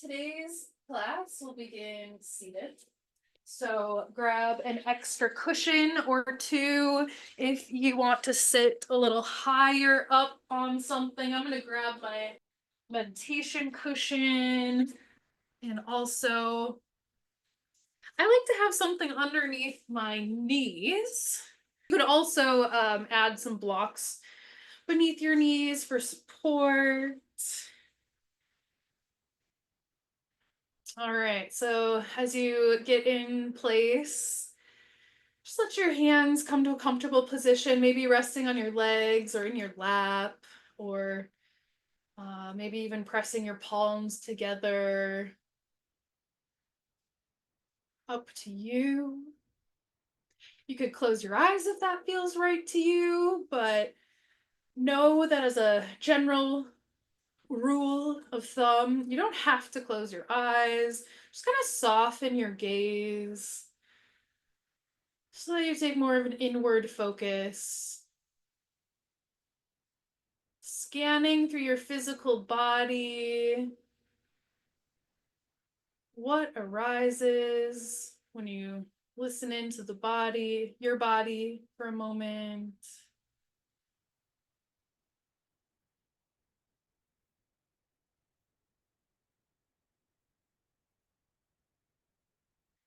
Today's class will begin seated. So grab an extra cushion or two if you want to sit a little higher up on something. I'm going to grab my meditation cushion, and also I like to have something underneath my knees. You could also add some blocks beneath your knees for support. All right, so as you get in place, just let your hands come to a comfortable position, maybe resting on your legs or in your lap, or maybe even pressing your palms together. Up to you. You could close your eyes if that feels right to you, but know that as a general rule of thumb, you don't have to close your eyes. Just kind of soften your gaze so that you take more of an inward focus. Scanning through your physical body. What arises when you listen into the body, your body for a moment?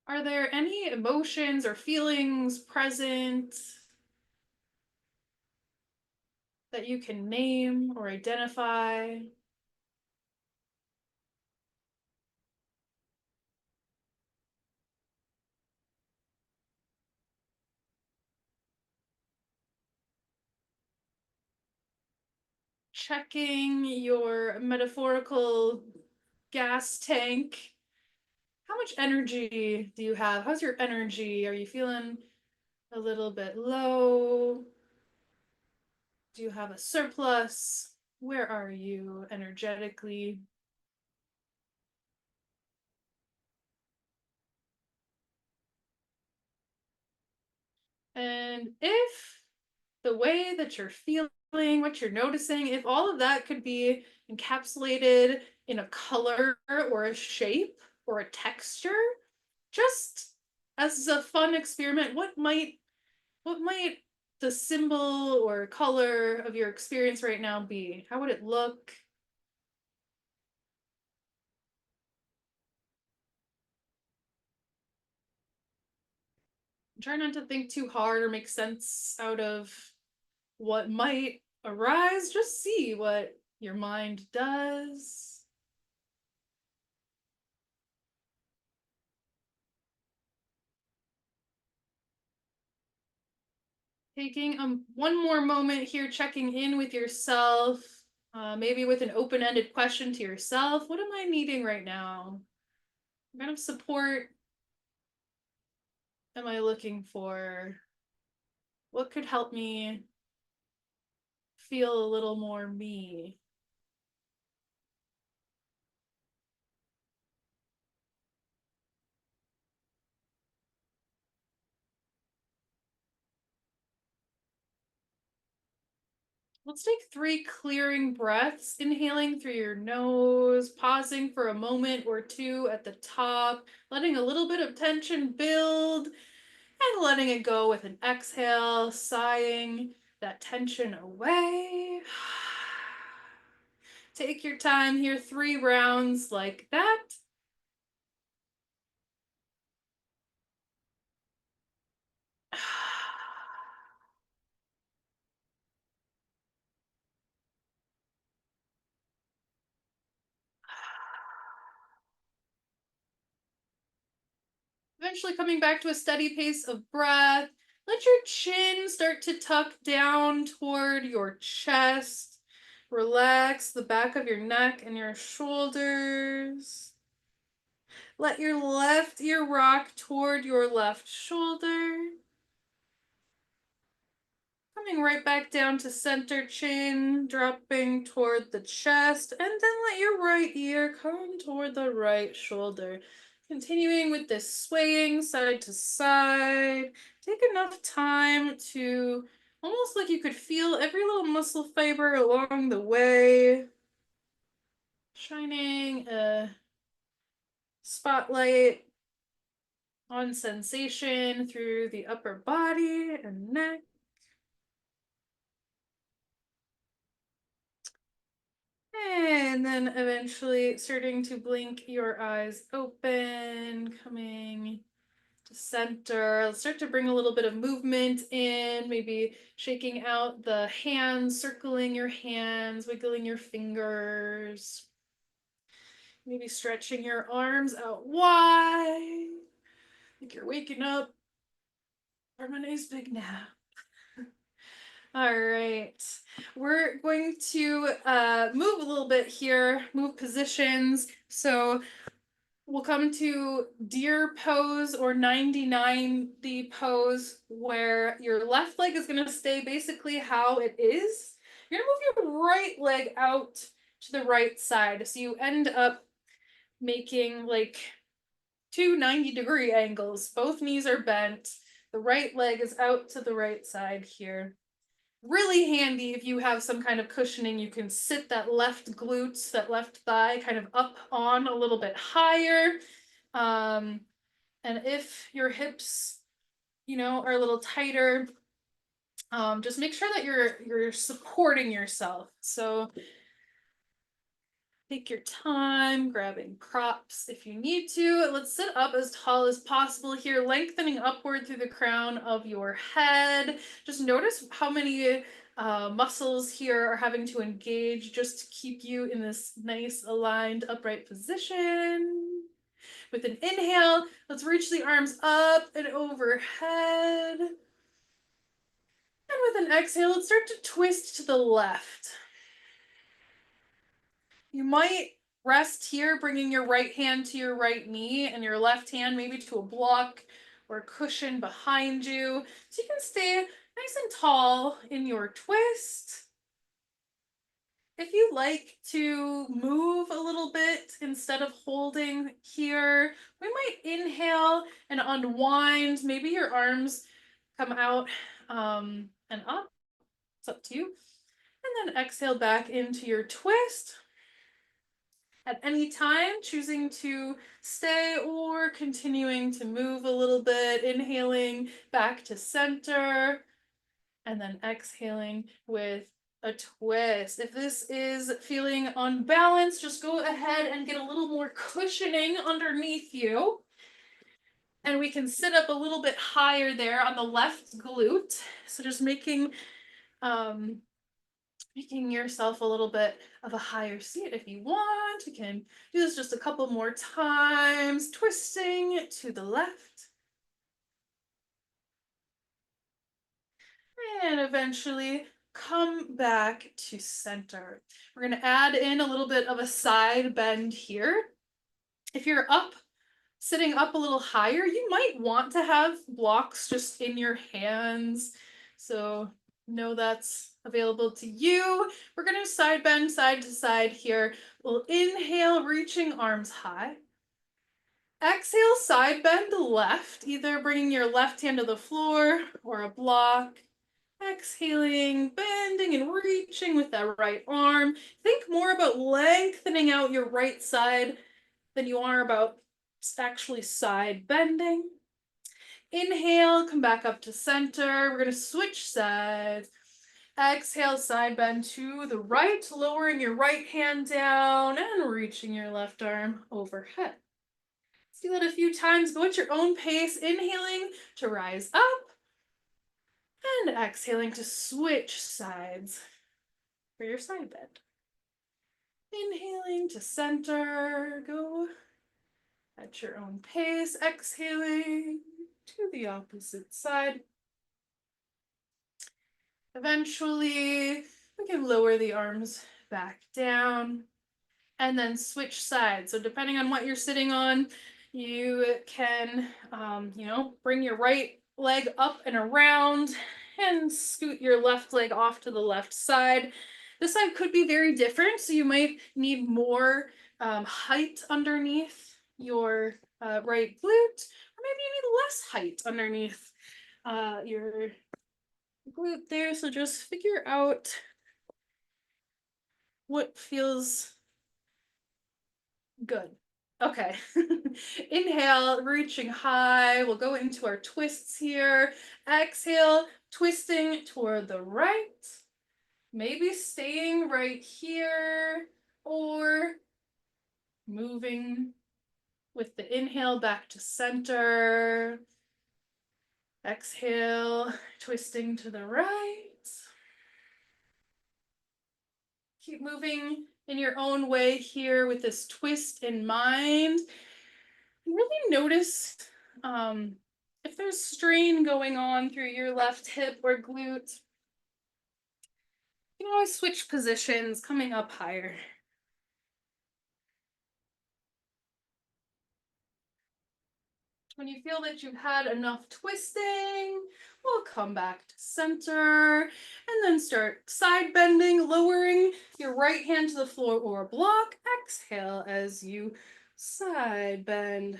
Are there any emotions or feelings present that you can name or identify? Checking your metaphorical gas tank. How much energy do you have? How's your energy? Are you feeling a little bit low? Do you have a surplus? Where are you energetically? And if the way that you're feeling, what you're noticing, if all of that could be encapsulated in a color or a shape or a texture, just as a fun experiment, what might the symbol or color of your experience right now be? How would it look? Try not to think too hard or make sense out of what might arise. Just see what your mind does. Taking one more moment here, checking in with yourself, maybe with an open-ended question to yourself. What am I needing right now? What kind of support am I looking for? What could help me feel a little more me? Let's take 3 clearing breaths, inhaling through your nose, pausing for a moment or two at the top, letting a little bit of tension build, and letting it go with an exhale, sighing that tension away. Take your time here, 3 rounds like that. Eventually coming back to a steady pace of breath. Let your chin start to tuck down toward your chest. Relax the back of your neck and your shoulders. Let your left ear rock toward your left shoulder. Coming right back down to center, chin dropping toward the chest, and then let your right ear come toward the right shoulder. Continuing with this swaying side to side. Take enough time to almost like you could feel every little muscle fiber along the way. Shining a spotlight on sensation through the upper body and neck. And then eventually starting to blink your eyes open, coming to center. Let's start to bring a little bit of movement in, maybe shaking out the hands, circling your hands, wiggling your fingers. Maybe stretching your arms out wide, like you're waking up from a nice big nap. All right, we're going to move a little bit here, move positions. So we'll come to deer pose or 90-90 pose, where your left leg is going to stay basically how it is. You're going to move your right leg out to the right side. So you end up making like two 90-degree angles. Both knees are bent. The right leg is out to the right side here. Really handy if you have some kind of cushioning. You can sit that left glute, that left thigh kind of up on a little bit higher. And if your hips, are a little tighter, just make sure that you're supporting yourself. So take your time grabbing props if you need to. Let's sit up as tall as possible here, lengthening upward through the crown of your head. Just notice how many muscles here are having to engage just to keep you in this nice aligned upright position. With an inhale, let's reach the arms up and overhead. And with an exhale, let's start to twist to the left. You might rest here, bringing your right hand to your right knee and your left hand maybe to a block or a cushion behind you. So you can stay nice and tall in your twist. If you like to move a little bit instead of holding here, we might inhale and unwind. Maybe your arms come out and up. It's up to you. And then exhale back into your twist. At any time, choosing to stay or continuing to move a little bit, inhaling back to center, and then exhaling with a twist. If this is feeling unbalanced, just go ahead and get a little more cushioning underneath you. And we can sit up a little bit higher there on the left glute. So just making yourself a little bit of a higher seat if you want. You can do this just a couple more times, twisting to the left. And eventually come back to center. We're going to add in a little bit of a side bend here. If you're up, sitting up a little higher, you might want to have blocks just in your hands. So know that's available to you. We're going to side bend side to side here. We'll inhale, reaching arms high. Exhale, side bend left, either bringing your left hand to the floor or a block. Exhaling, bending and reaching with that right arm. Think more about lengthening out your right side than you are about actually side bending. Inhale, come back up to center. We're going to switch sides. Exhale, side bend to the right, lowering your right hand down and reaching your left arm overhead. Let's do that a few times. Go at your own pace. Inhaling to rise up and exhaling to switch sides for your side bend. Inhaling to center. Go at your own pace. Exhaling to the opposite side. Eventually, we can lower the arms back down and then switch sides. So depending on what you're sitting on, you can, bring your right leg up and around and scoot your left leg off to the left side. This side could be very different, so you might need more height underneath your right glute, or maybe you need less height underneath your glute there. So just figure out what feels good. Okay. Inhale, reaching high. We'll go into our twists here. Exhale, twisting toward the right. Maybe staying right here or moving with the inhale back to center. Exhale, twisting to the right. Keep moving in your own way here with this twist in mind. Really notice if there's strain going on through your left hip or glute. You can always switch positions, coming up higher. When you feel that you've had enough twisting, we'll come back to center and then start side bending, lowering your right hand to the floor or block. Exhale as you side bend.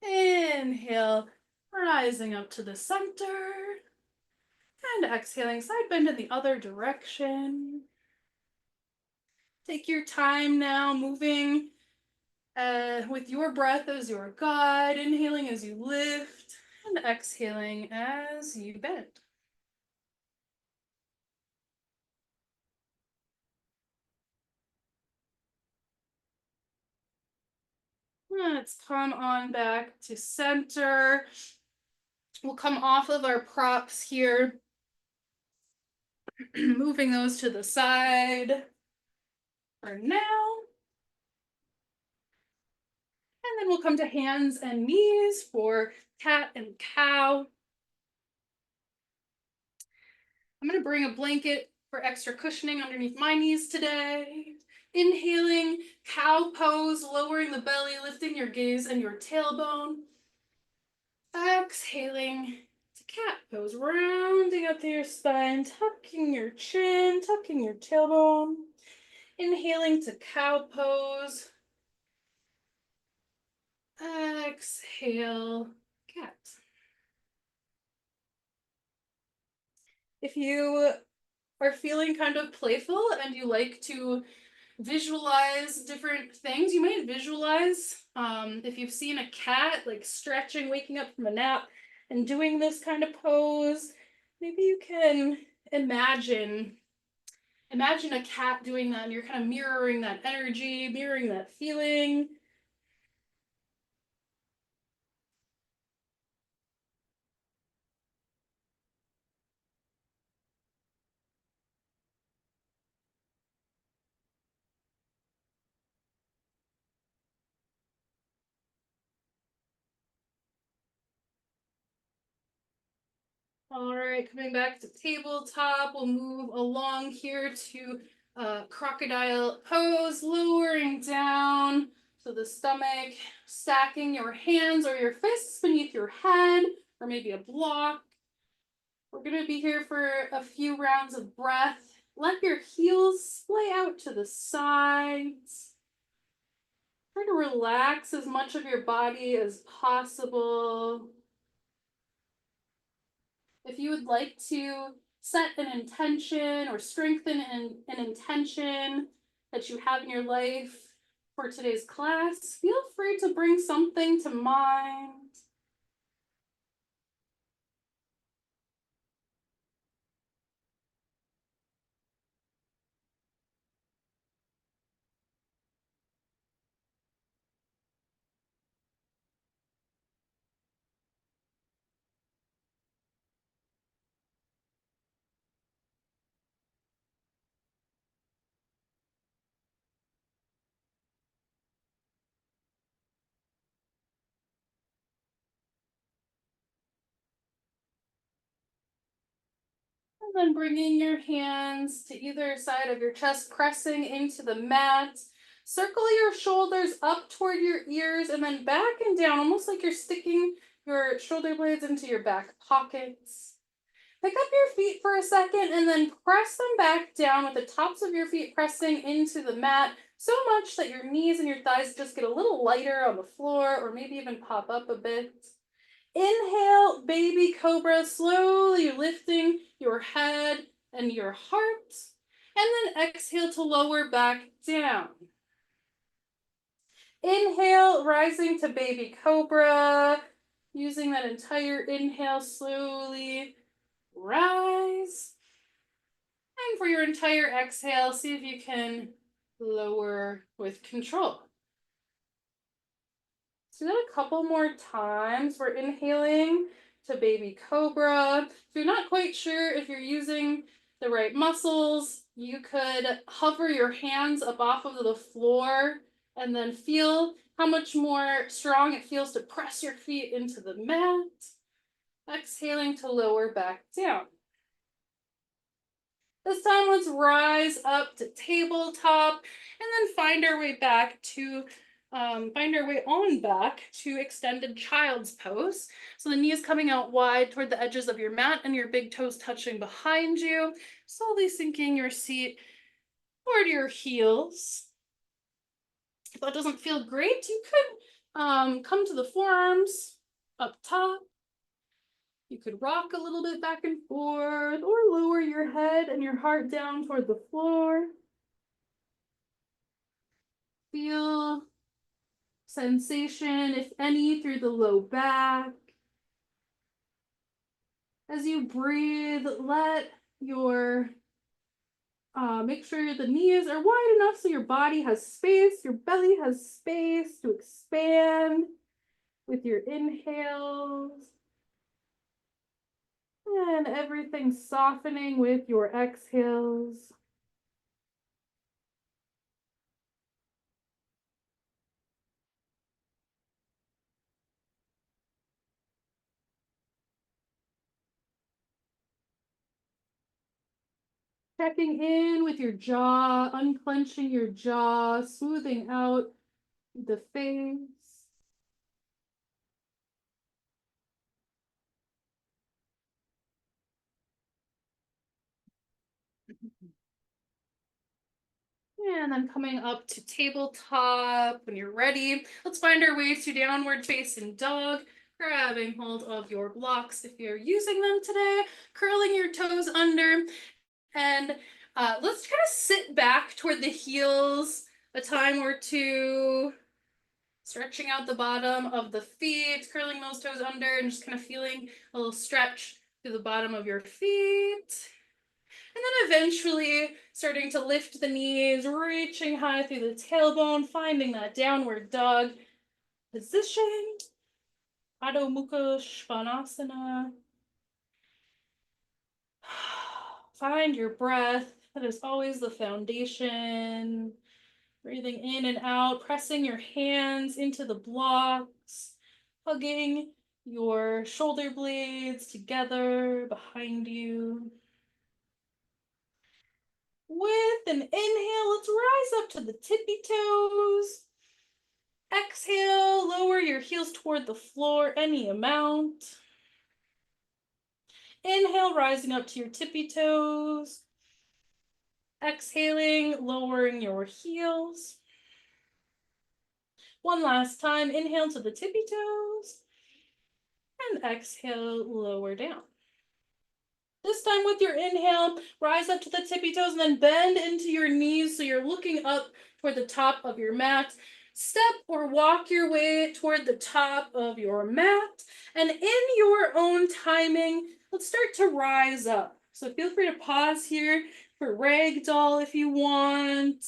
Inhale, rising up to the center. And exhaling, side bend in the other direction. Take your time now, moving with your breath as your guide, inhaling as you lift, and exhaling as you bend. Let's come on back to center. We'll come off of our props here, moving those to the side for now. And then we'll come to hands and knees for cat and cow. I'm going to bring a blanket for extra cushioning underneath my knees today. Inhaling, cow pose, lowering the belly, lifting your gaze and your tailbone. Exhaling to cat pose, rounding up through your spine, tucking your chin, tucking your tailbone. Inhaling to cow pose. Exhale, cat. If you are feeling kind of playful and you like to visualize different things, you might visualize if you've seen a cat like stretching, waking up from a nap and doing this kind of pose. Maybe you can imagine a cat doing that and you're kind of mirroring that energy, mirroring that feeling. All right, coming back to tabletop, we'll move along here to crocodile pose, lowering down to the stomach, stacking your hands or your fists beneath your head, or maybe a block. We're gonna be here for a few rounds of breath. Let your heels splay out to the sides. Try to relax as much of your body as possible. If you would like to set an intention or strengthen an intention that you have in your life for today's class, feel free to bring something to mind. And then bringing your hands to either side of your chest, pressing into the mat. Circle your shoulders up toward your ears and then back and down, almost like you're sticking your shoulder blades into your back pockets. Pick up your feet for a second and then press them back down with the tops of your feet pressing into the mat so much that your knees and your thighs just get a little lighter on the floor or maybe even pop up a bit. Inhale, baby cobra, slowly lifting your head and your heart. And then exhale to lower back down. inhale, rising to baby cobra. Using that entire inhale, slowly rise. And for your entire exhale, see if you can lower with control. So do that a couple more times. We're inhaling to baby cobra. If you're not quite sure if you're using the right muscles, you could hover your hands up off of the floor and then feel how much more strong it feels to press your feet into the mat. Exhaling to lower back down. This time, let's rise up to tabletop and then find our way on back to extended child's pose. So the knees coming out wide toward the edges of your mat and your big toes touching behind you, slowly sinking your seat toward your heels. If that doesn't feel great, you could come to the forearms up top. You could rock a little bit back and forth or lower your head and your heart down toward the floor. Feel sensation, if any, through the low back. As you breathe, let your make sure the knees are wide enough so your body has space, your belly has space to expand with your inhales. And everything softening with your exhales. Checking in with your jaw, unclenching your jaw, smoothing out the face. And then coming up to tabletop. When you're ready, let's find our way to downward facing dog. Grabbing hold of your blocks if you're using them today, curling your toes under, and let's kind of sit back toward the heels a time or two, stretching out the bottom of the feet, curling those toes under, and just kind of feeling a little stretch through the bottom of your feet. And then eventually starting to lift the knees, reaching high through the tailbone, finding that downward dog position. Adho Mukha Svanasana. Find your breath. That is always the foundation. Breathing in and out, pressing your hands into the blocks, hugging your shoulder blades together behind you. With an inhale, let's rise up to the tippy toes. Exhale, lower your heels toward the floor, any amount. Inhale, rising up to your tippy toes. Exhaling, lowering your heels. One last time, inhale to the tippy toes. And exhale, lower down. This time with your inhale, rise up to the tippy toes and then bend into your knees so you're looking up toward the top of your mat. Step or walk your way toward the top of your mat. And in your own timing, let's start to rise up. So feel free to pause here for ragdoll if you want.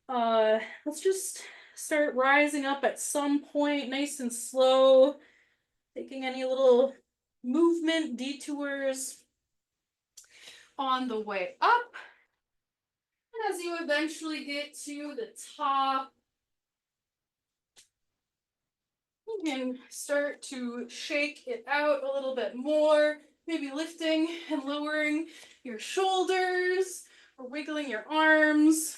Let's just start rising up at some point, nice and slow. Taking any little movement detours on the way up. And as you eventually get to the top, you can start to shake it out a little bit more, maybe lifting and lowering your shoulders or wiggling your arms.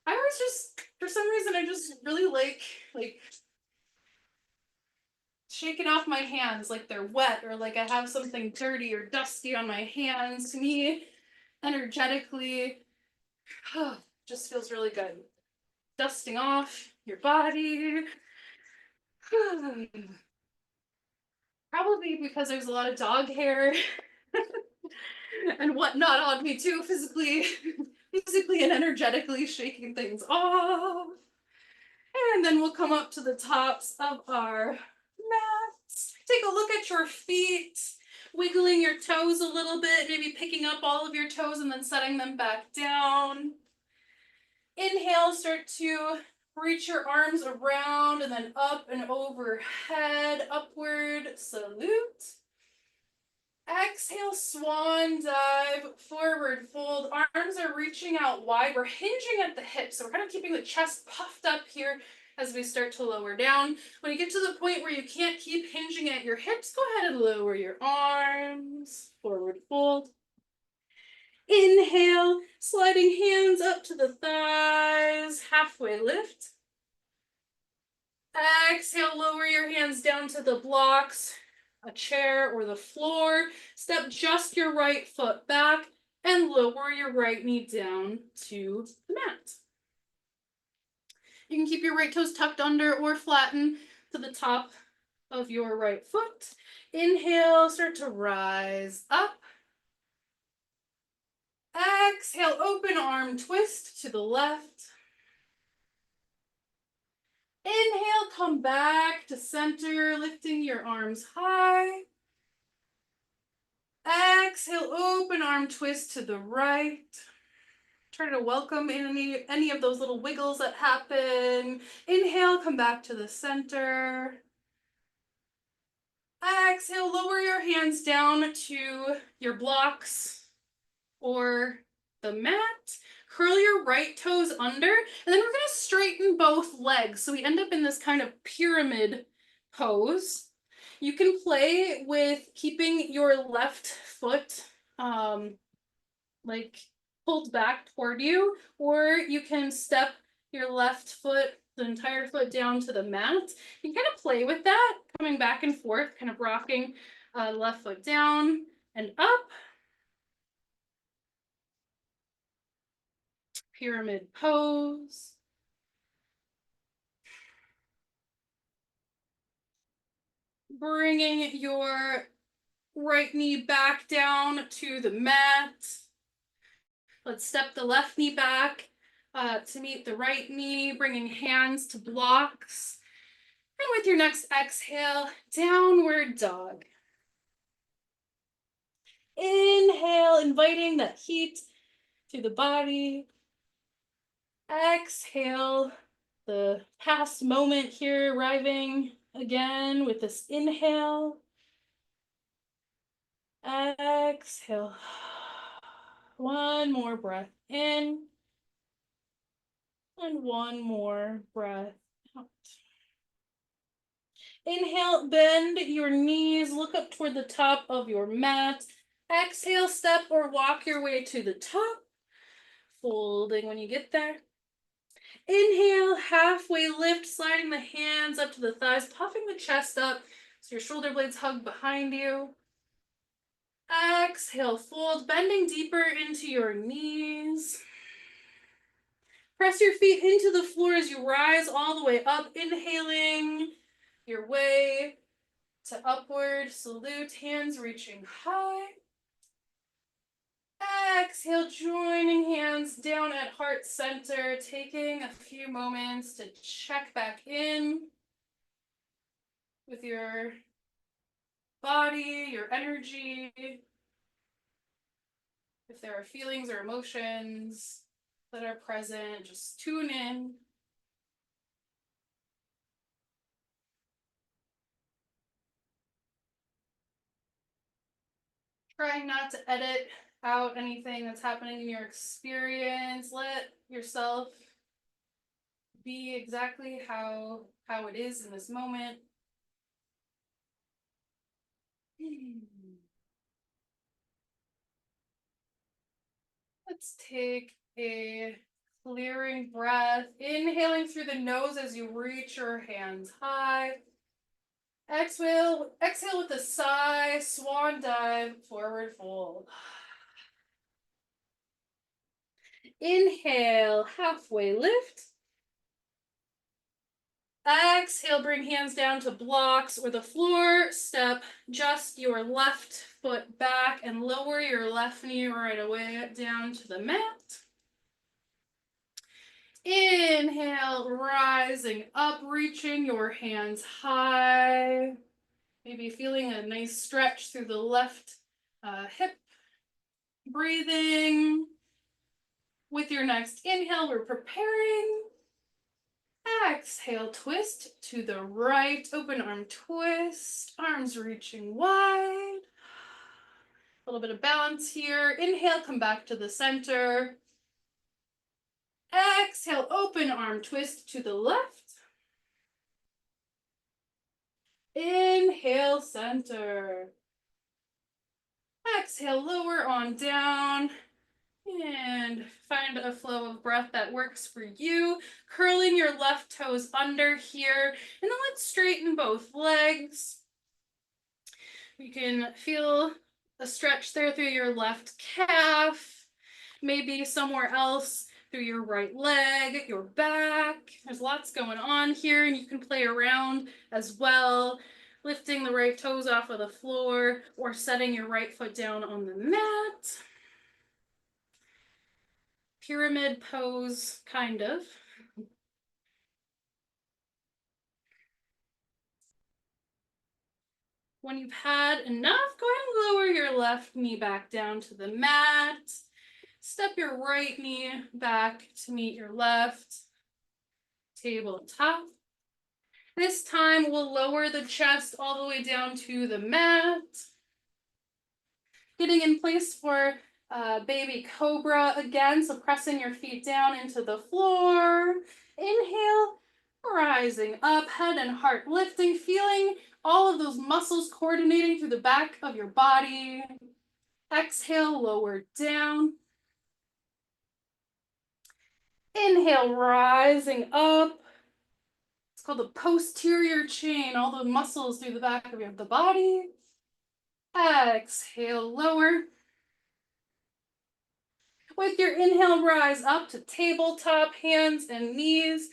I was just, for some reason, I just really like shaking off my hands like they're wet or like I have something dirty or dusty on my hands. To me, energetically, just feels really good. Dusting off your body. Probably because there's a lot of dog hair and whatnot on me too, physically and energetically shaking things off. And then we'll come up to the tops of our mats. Take a look at your feet, wiggling your toes a little bit, maybe picking up all of your toes and then setting them back down. Inhale, start to reach your arms around and then up and overhead, upward salute. Exhale, swan dive, forward fold. Arms are reaching out wide. We're hinging at the hips, so we're kind of keeping the chest puffed up here as we start to lower down. When you get to the point where you can't keep hinging at your hips, go ahead and lower your arms, forward fold. Inhale, sliding hands up to the thighs, halfway lift. Exhale, lower your hands down to the blocks, a chair or the floor. Step just your right foot back and lower your right knee down to the mat. You can keep your right toes tucked under or flatten to the top of your right foot. Inhale, start to rise up. Exhale, open arm twist to the left. Inhale, come back to center, lifting your arms high. Exhale, open arm twist to the right. Try to welcome any of those little wiggles that happen. Inhale, come back to the center. Exhale, lower your hands down to your blocks or the mat. Curl your right toes under, and then we're going to straighten both legs. So we end up in this kind of pyramid pose. You can play with keeping your left foot like pulled back toward you, or you can step your left foot, the entire foot down to the mat. You can kind of play with that, coming back and forth, kind of rocking left foot down and up. Pyramid pose. Bringing your right knee back down to the mat. Let's step the left knee back to meet the right knee, bringing hands to blocks. And with your next exhale, downward dog. Inhale, inviting that heat to the body. Exhale, the past moment here arriving again with this inhale. Exhale. One more breath in. And one more breath out. Inhale, bend your knees, look up toward the top of your mat. Exhale, step or walk your way to the top, folding when you get there. Inhale, halfway lift, sliding the hands up to the thighs, puffing the chest up so your shoulder blades hug behind you. Exhale, fold, bending deeper into your knees. Press your feet into the floor as you rise all the way up, inhaling your way to upward salute, hands reaching high. Exhale, joining hands down at heart center, taking a few moments to check back in with your body, your energy. If there are feelings or emotions that are present, just tune in. Trying not to edit out anything that's happening in your experience. Let yourself be exactly how it is in this moment. Let's take a clearing breath, inhaling through the nose as you reach your hands high. Exhale with a sigh, swan dive, forward fold. Inhale, halfway lift. Exhale, bring hands down to blocks or the floor. Step just your left foot back and lower your left knee right away down to the mat. Inhale, rising up, reaching your hands high. Maybe feeling a nice stretch through the left hip. Breathing. With your next inhale, we're preparing. Exhale, twist to the right, open arm twist, arms reaching wide. A little bit of balance here. Inhale, come back to the center. Exhale, open arm twist to the left. Inhale, center. Exhale, lower on down. And find a flow of breath that works for you. Curling your left toes under here. And then let's straighten both legs. You can feel a stretch there through your left calf. Maybe somewhere else through your right leg, your back. There's lots going on here, and you can play around as well, lifting the right toes off of the floor or setting your right foot down on the mat. Pyramid pose, kind of. When you've had enough, go ahead and lower your left knee back down to the mat. Step your right knee back to meet your left. Tabletop. This time we'll lower the chest all the way down to the mat. Getting in place for baby cobra again, so pressing your feet down into the floor. Inhale, rising up, head and heart lifting, feeling all of those muscles coordinating through the back of your body. Exhale, lower down. Inhale, rising up. It's called the posterior chain, all the muscles through the back of the body. Exhale, lower. With your inhale, rise up to tabletop, hands and knees.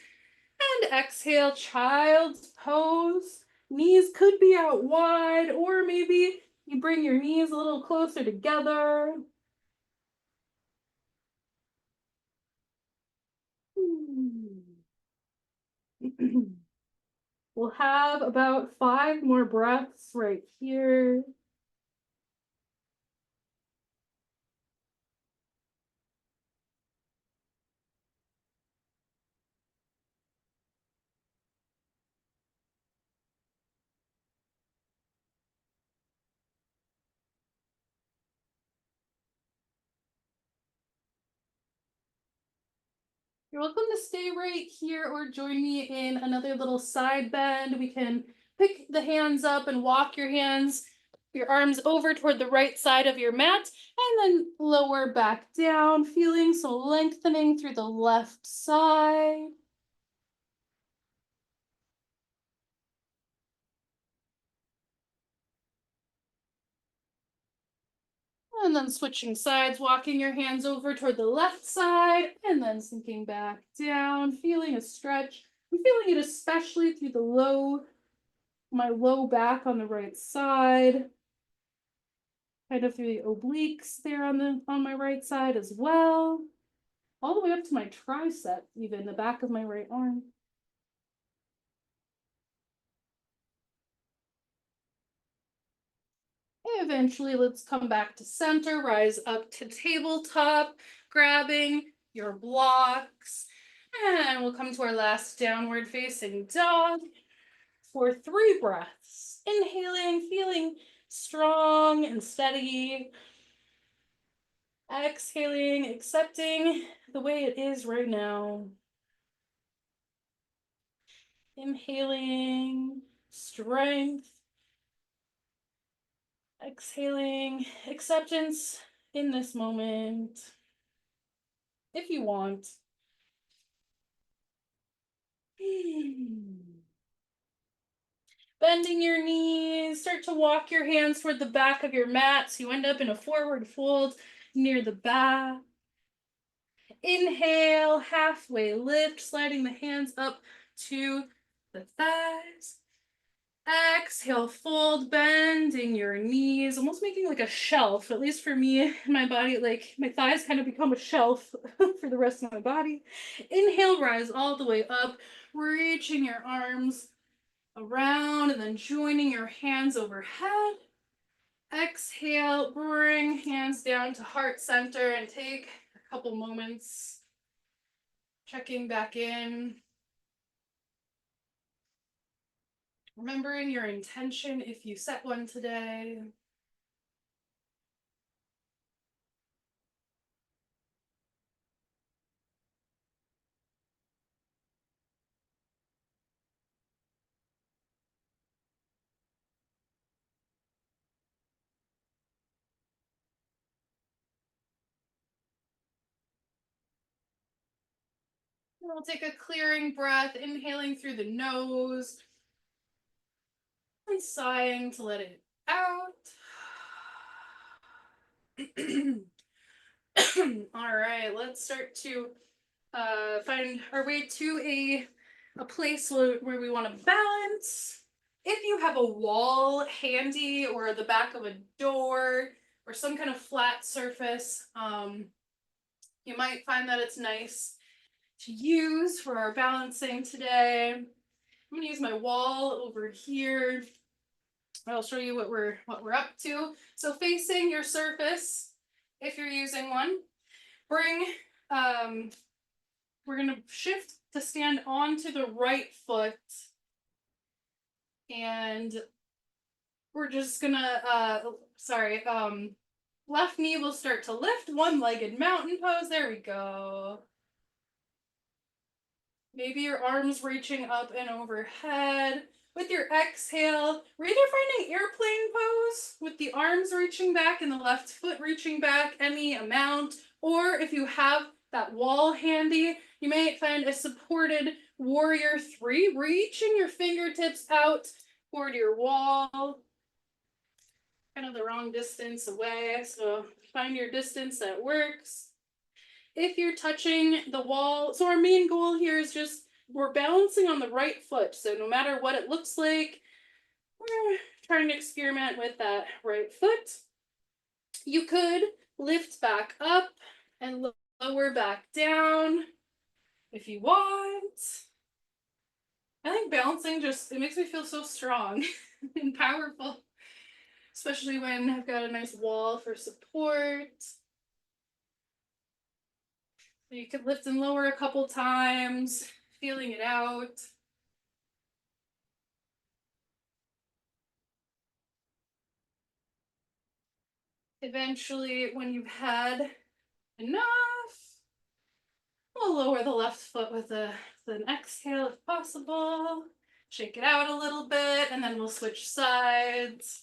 And exhale, child's pose. Knees could be out wide, or maybe you bring your knees a little closer together. We'll have about 5 more breaths right here. You're welcome to stay right here or join me in another little side bend. We can pick the hands up and walk your arms over toward the right side of your mat, and then lower back down, feeling some lengthening through the left side. And then switching sides, walking your hands over toward the left side, and then sinking back down, feeling a stretch. I'm feeling it especially through my low back on the right side. Kind of through the obliques there on my right side as well. All the way up to my tricep, even the back of my right arm. Eventually, let's come back to center, rise up to tabletop, grabbing your blocks. And we'll come to our last downward facing dog for 3 breaths. Inhaling, feeling strong and steady. Exhaling, accepting the way it is right now. Inhaling, strength. Exhaling, acceptance in this moment, if you want. Bending your knees, start to walk your hands toward the back of your mat so you end up in a forward fold near the back. Inhale, halfway lift, sliding the hands up to the thighs. Exhale, fold, bending your knees, almost making like a shelf. At least for me, my body, like my thighs kind of become a shelf for the rest of my body. Inhale, rise all the way up, reaching your arms around and then joining your hands overhead. Exhale, bring hands down to heart center and take a couple moments checking back in. Remembering your intention if you set one today. We'll take a clearing breath, inhaling through the nose and sighing to let it out. All right, let's start to find our way to a place where we want to balance. If you have a wall handy or the back of a door or some kind of flat surface, you might find that it's nice to use for our balancing today. I'm gonna use my wall over here. I'll show you what we're up to. So facing your surface, if you're using one, bring we're gonna shift to stand onto the right foot, and we're just gonna left knee will start to lift, one-legged mountain pose. There we go. Maybe your arms reaching up and overhead. With your exhale, we're either finding airplane pose with the arms reaching back and the left foot reaching back any amount, or if you have that wall handy, you may find a supported warrior three, reaching your fingertips out toward your wall. Kind of the wrong distance away, so find your distance that works. If you're touching the wall, so our main goal here is just we're balancing on the right foot. So no matter what it looks like, we're trying to experiment with that right foot. You could lift back up and lower back down if you want. I think balancing it makes me feel so strong and powerful, especially when I've got a nice wall for support. You could lift and lower a couple times, feeling it out. Eventually, when you've had enough, we'll lower the left foot with an exhale if possible. Shake it out a little bit, and then we'll switch sides.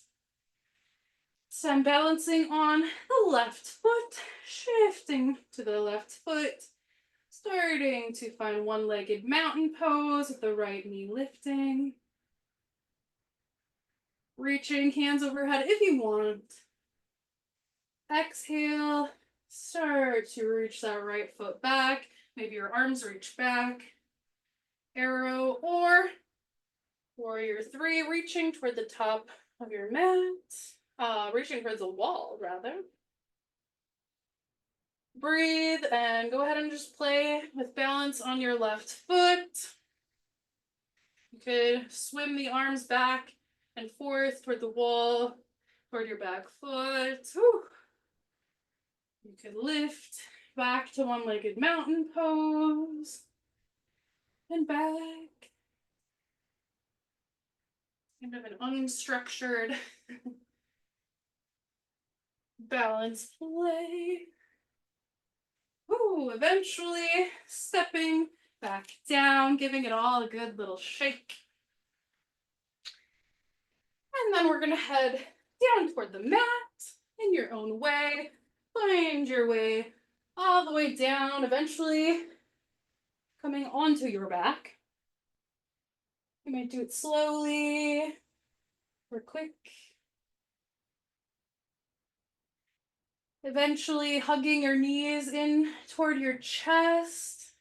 So I'm balancing on the left foot, shifting to the left foot, starting to find one-legged mountain pose with the right knee lifting. Reaching hands overhead if you want. Exhale, start to reach that right foot back. Maybe your arms reach back. Arrow or warrior three, reaching toward the top of your mat. Reaching towards the wall, rather. Breathe and go ahead and just play with balance on your left foot. You could swim the arms back and forth toward the wall, toward your back foot. Whew. You could lift back to one-legged mountain pose and back. Kind of an unstructured balance play. Ooh, eventually stepping back down, giving it all a good little shake. And then we're gonna head down toward the mat in your own way. Find your way all the way down, eventually coming onto your back. You might do it slowly or quick. Eventually hugging your knees in toward your chest.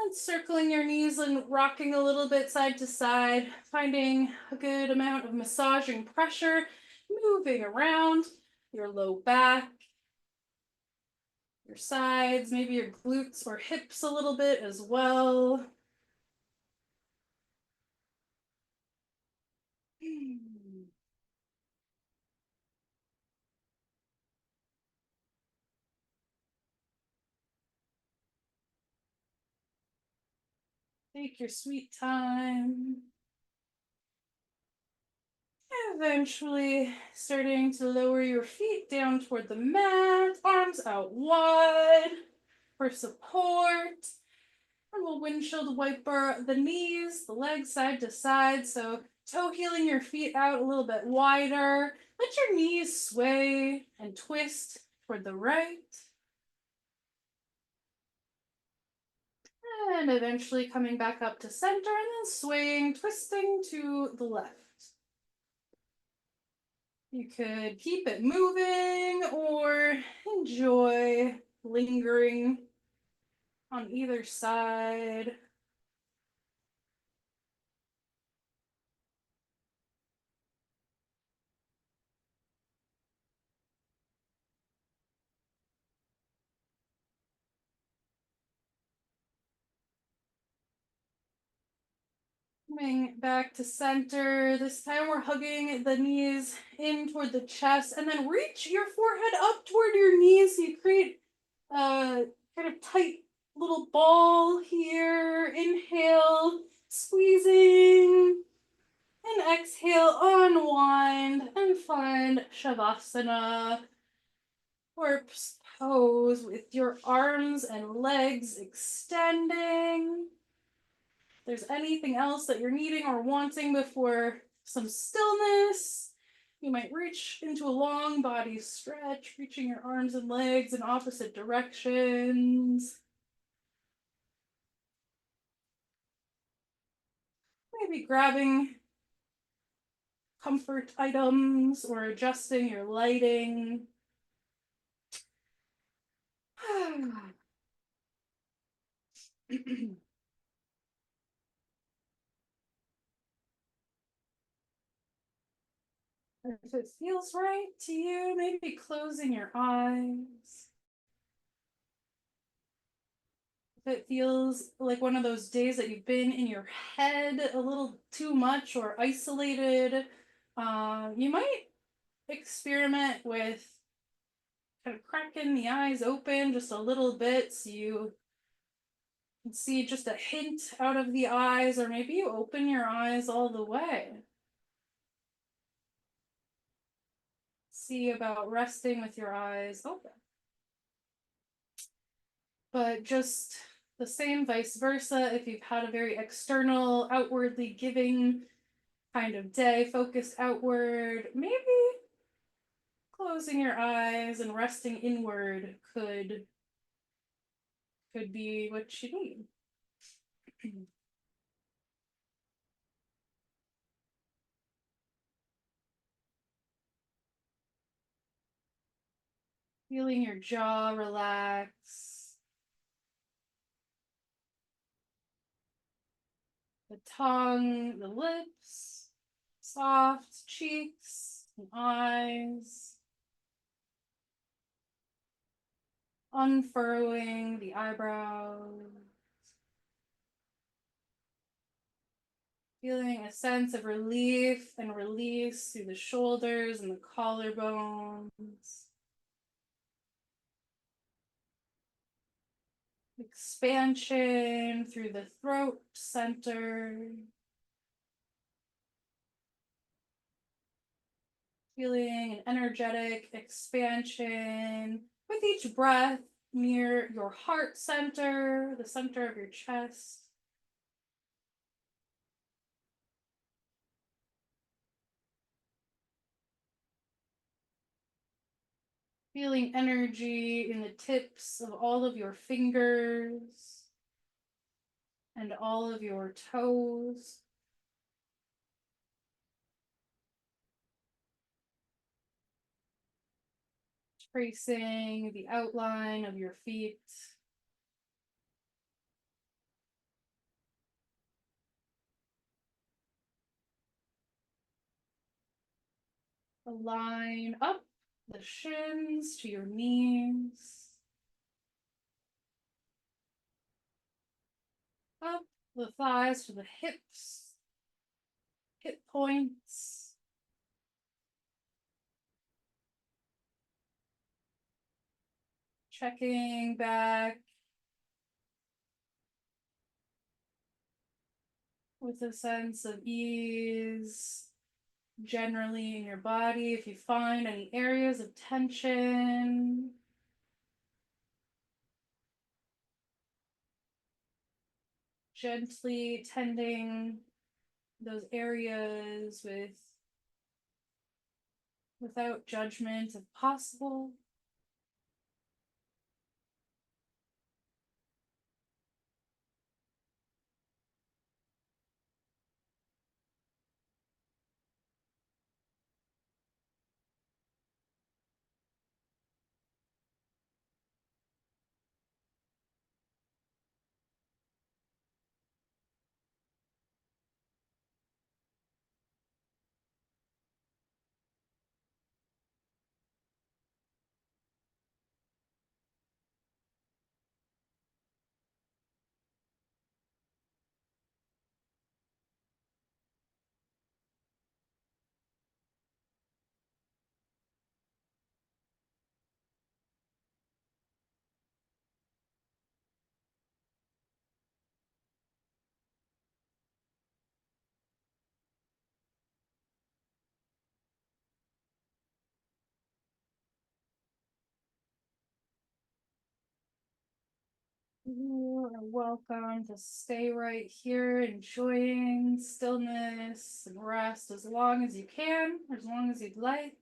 And circling your knees and rocking a little bit side to side, finding a good amount of massaging pressure, moving around your low back, your sides, maybe your glutes or hips a little bit as well. Take your sweet time. Eventually starting to lower your feet down toward the mat, arms out wide for support. And we'll windshield wiper the knees, the legs side to side. So toe heeling your feet out a little bit wider. Let your knees sway and twist toward the right. And eventually coming back up to center and then swaying, twisting to the left. You could keep it moving or enjoy lingering on either side. Coming back to center. This time we're hugging the knees in toward the chest and then reach your forehead up toward your knees. So you create a kind of tight little ball here. Inhale, squeezing. And exhale, unwind and find Shavasana, corpse pose with your arms and legs extending. If there's anything else that you're needing or wanting before some stillness, you might reach into a long body stretch, reaching your arms and legs in opposite directions. Maybe grabbing comfort items or adjusting your lighting. If it feels right to you, maybe closing your eyes. If it feels like one of those days that you've been in your head a little too much or isolated, you might experiment with kind of cracking the eyes open just a little bit so you can see just a hint out of the eyes, or maybe you open your eyes all the way. See about resting with your eyes open. But just the same vice versa, if you've had a very external, outwardly giving kind of day, focused outward, maybe closing your eyes and resting inward could be what you need. Feeling your jaw relax, the tongue, the lips, soft cheeks and eyes, unfurrowing the eyebrows, feeling a sense of relief and release through the shoulders and the collarbones. Expansion through the throat center. Feeling an energetic expansion with each breath near your heart center, the center of your chest. Feeling energy in the tips of all of your fingers and all of your toes. Tracing the outline of your feet. Align up the shins to your knees. Up the thighs to the hips, hip points. Checking back with a sense of ease generally in your body. If you find any areas of tension, gently tending those areas without judgment if possible. You are welcome to stay right here, enjoying stillness and rest as long as you can, as long as you'd like.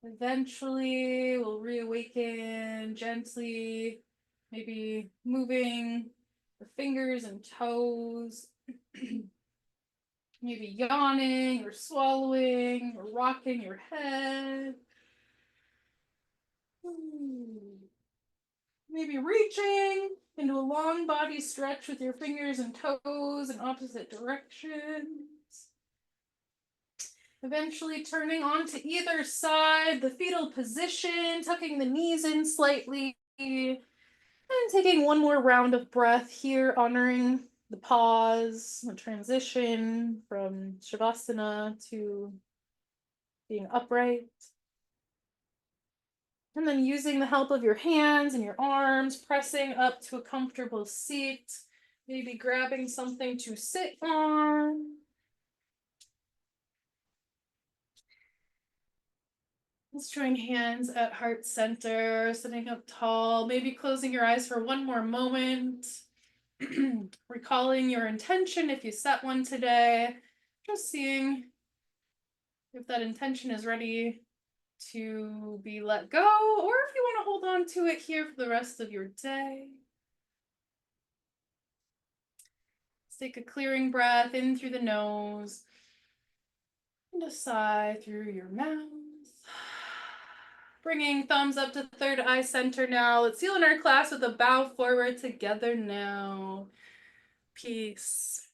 Eventually, we'll reawaken gently, maybe moving the fingers and toes, maybe yawning or swallowing or rocking your head. Maybe reaching into a long body stretch with your fingers and toes in opposite directions. Eventually turning onto either side, the fetal position, tucking the knees in slightly, and taking one more round of breath here, honoring the pause, the transition from Shavasana to being upright. And then using the help of your hands and your arms, pressing up to a comfortable seat, maybe grabbing something to sit on. Let's join hands at heart center, sitting up tall, maybe closing your eyes for one more moment. Recalling your intention if you set one today, just seeing if that intention is ready to be let go, or if you want to hold on to it here for the rest of your day. Let's take a clearing breath in through the nose and a sigh through your mouth. Bringing thumbs up to third eye center now. Let's seal in our class with a bow forward together now. Peace.